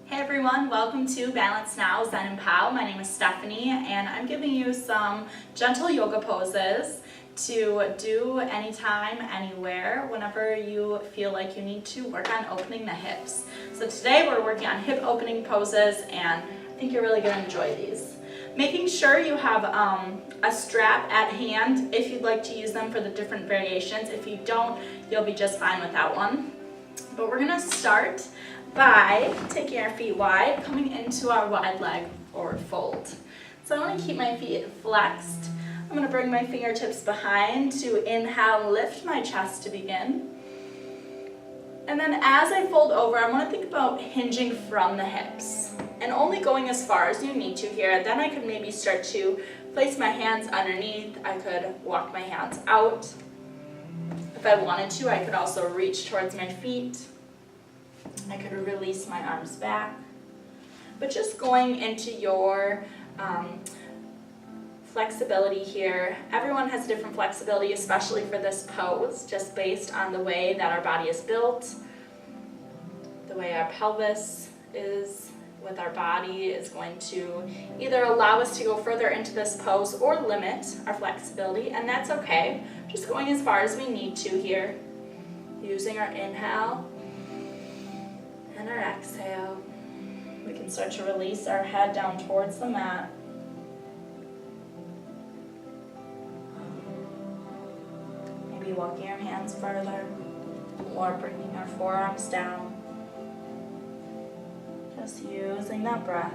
Hey everyone, welcome to Balance Now, Zen and Pow. My name is Stephanie and I'm giving you some gentle yoga poses to do anytime, anywhere, whenever you feel like you need to work on opening the hips. So today we're working on hip opening poses and I think you're really going to enjoy these. Making sure you have a strap at hand if you'd like to use them for the different variations. If you don't, you'll be just fine without one. But we're going to start by taking our feet wide, coming into our wide leg forward fold. So I want to keep my feet flexed. I'm going to bring my fingertips behind to inhale, lift my chest to begin. And then as I fold over, I want to think about hinging from the hips and only going as far as you need to here. Then I could maybe start to place my hands underneath. I could walk my hands out. If I wanted to, I could also reach towards my feet. I could release my arms back. But just going into your flexibility here. Everyone has different flexibility, especially for this pose, just based on the way that our body is built, the way our pelvis is with our body is going to either allow us to go further into this pose or limit our flexibility, and that's okay. Just going as far as we need to here, using our inhale and our exhale. We can start to release our head down towards the mat. Maybe walking our hands further or bringing our forearms down. Just using that breath.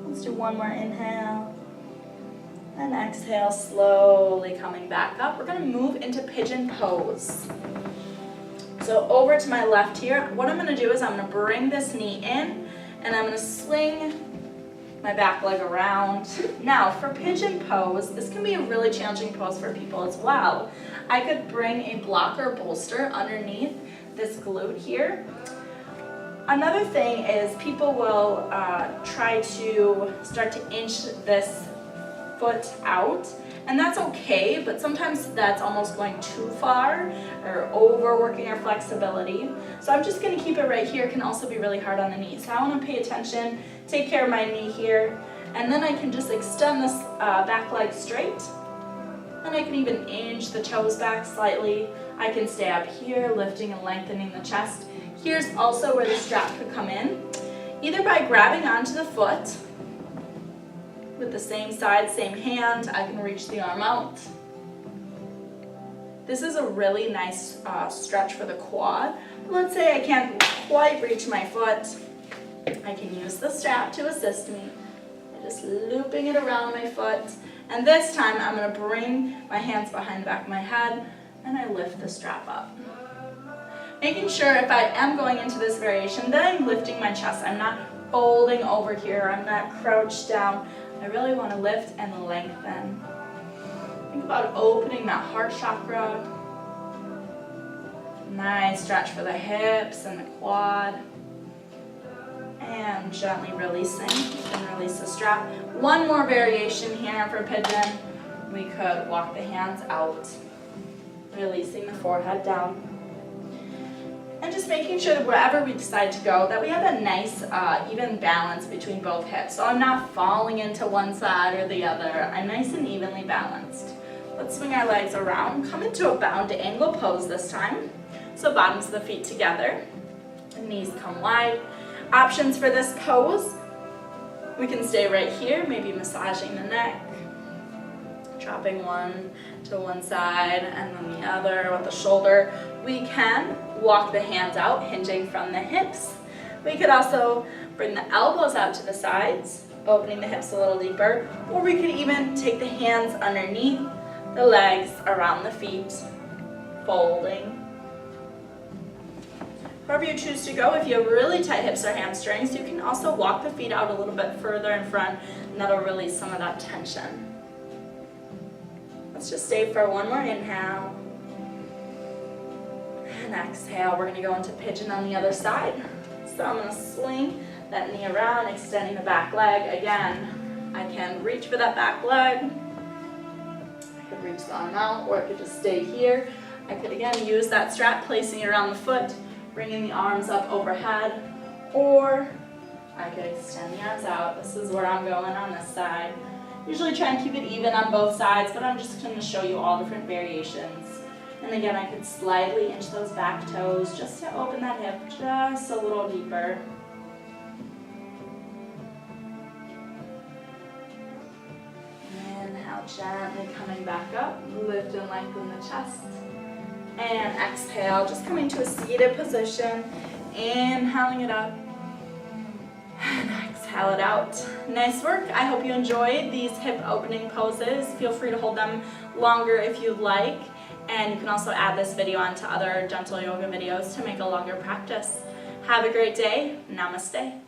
Let's do one more inhale. And exhale, slowly coming back up. We're going to move into pigeon pose. So over to my left here, what I'm going to do is I'm going to bring this knee in and I'm going to swing my back leg around. Now for pigeon pose, this can be a really challenging pose for people as well. I could bring a block or bolster underneath this glute here. Another thing is people will try to start to inch this foot out, and that's okay, but sometimes that's almost going too far or overworking our flexibility. So I'm just going to keep it right here. It can also be really hard on the knee. So I want to pay attention, take care of my knee here, and then I can just extend this back leg straight, and I can even inch the toes back slightly. I can stay up here, lifting and lengthening the chest. Here's also where the strap could come in, either by grabbing onto the foot with the same side, same hand. I can reach the arm out. This is a really nice stretch for the quad. Let's say I can't quite reach my foot. I can use the strap to assist me. I'm just looping it around my foot. And this time I'm going to bring my hands behind the back of my head and I lift the strap up. Making sure if I am going into this variation that I'm lifting my chest. I'm not folding over here. I'm not crouched down. I really want to lift and lengthen. Think about opening that heart chakra. Nice stretch for the hips and the quad. And gently releasing and release the strap. One more variation here for pigeon. We could walk the hands out, releasing the forehead down. And just making sure that wherever we decide to go, that we have a nice even balance between both hips. So I'm not falling into one side or the other. I'm nice and evenly balanced. Let's swing our legs around. Come into a bound angle pose this time. So bottoms of the feet together. And knees come wide. Options for this pose. We can stay right here, maybe massaging the neck. Dropping one to one side and then the other with the shoulder. We can walk the hands out, hinging from the hips. We could also bring the elbows out to the sides, opening the hips a little deeper, or we could even take the hands underneath the legs around the feet, folding. However you choose to go, if you have really tight hips or hamstrings, you can also walk the feet out a little bit further in front, and that'll release some of that tension. Let's just stay for one more inhale. And exhale, we're going to go into pigeon on the other side. So I'm going to swing that knee around, extending the back leg. Again, I can reach for that back leg. I could reach the arm out, or I could just stay here. I could again use that strap, placing it around the foot, bringing the arms up overhead, or I could extend the arms out. This is where I'm going on this side. Usually try and keep it even on both sides, but I'm just going to show you all different variations. And again, I could slightly inch those back toes just to open that hip just a little deeper. Inhale, gently coming back up, lift and lengthen the chest. And exhale, just coming to a seated position, inhaling it up. And exhale it out. Nice work. I hope you enjoyed these hip opening poses. Feel free to hold them longer if you'd like. And you can also add this video onto other gentle yoga videos to make a longer practice. Have a great day. Namaste.